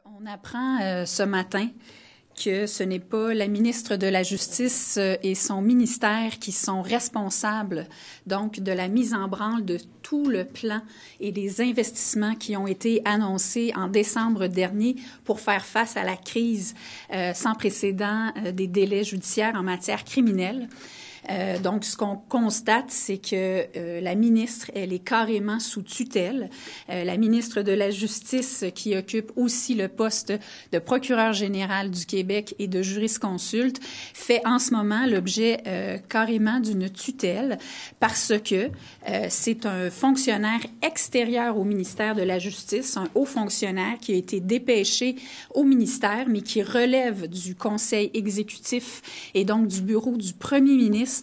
On apprend ce matin que ce n'est pas la ministre de la Justice et son ministère qui sont responsables donc de la mise en branle de tout le plan et des investissements qui ont été annoncés en décembre dernier pour faire face à la crise sans précédent des délais judiciaires en matière criminelle. Donc, ce qu'on constate, c'est que la ministre, elle est carrément sous tutelle. La ministre de la Justice, qui occupe aussi le poste de procureur général du Québec et de jurisconsulte, fait en ce moment l'objet carrément d'une tutelle parce que c'est un fonctionnaire extérieur au ministère de la Justice, un haut fonctionnaire qui a été dépêché au ministère, mais qui relève du conseil exécutif et donc du bureau du premier ministre,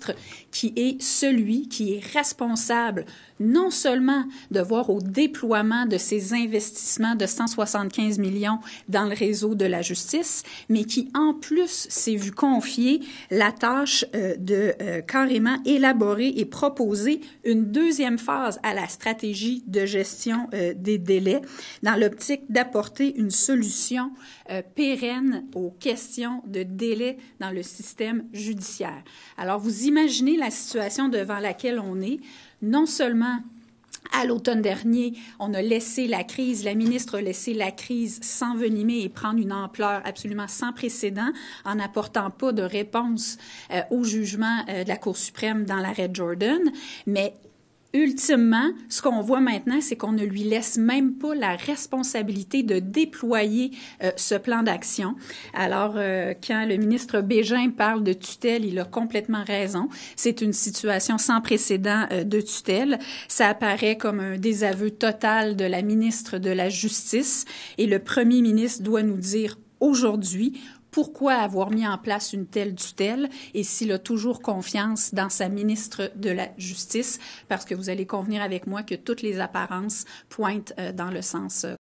qui est celui qui est responsable non seulement de voir au déploiement de ces investissements de 175 millions dans le réseau de la justice, mais qui en plus s'est vu confier la tâche de carrément élaborer et proposer une deuxième phase à la stratégie de gestion des délais dans l'optique d'apporter une solution pérenne aux questions de délai dans le système judiciaire. Alors, vous imaginez la situation devant laquelle on est. Non seulement à l'automne dernier, on a laissé la crise, la ministre a laissé la crise s'envenimer et prendre une ampleur absolument sans précédent en n'apportant pas de réponse au jugement de la Cour suprême dans l'arrêt Jordan, mais ultimement, ce qu'on voit maintenant, c'est qu'on ne lui laisse même pas la responsabilité de déployer ce plan d'action. Alors, quand le ministre Bégin parle de tutelle, il a complètement raison. C'est une situation sans précédent de tutelle. Ça apparaît comme un désaveu total de la ministre de la Justice et le premier ministre doit nous dire aujourd'hui pourquoi avoir mis en place une telle tutelle et s'il a toujours confiance dans sa ministre de la Justice, parce que vous allez convenir avec moi que toutes les apparences pointent dans le sens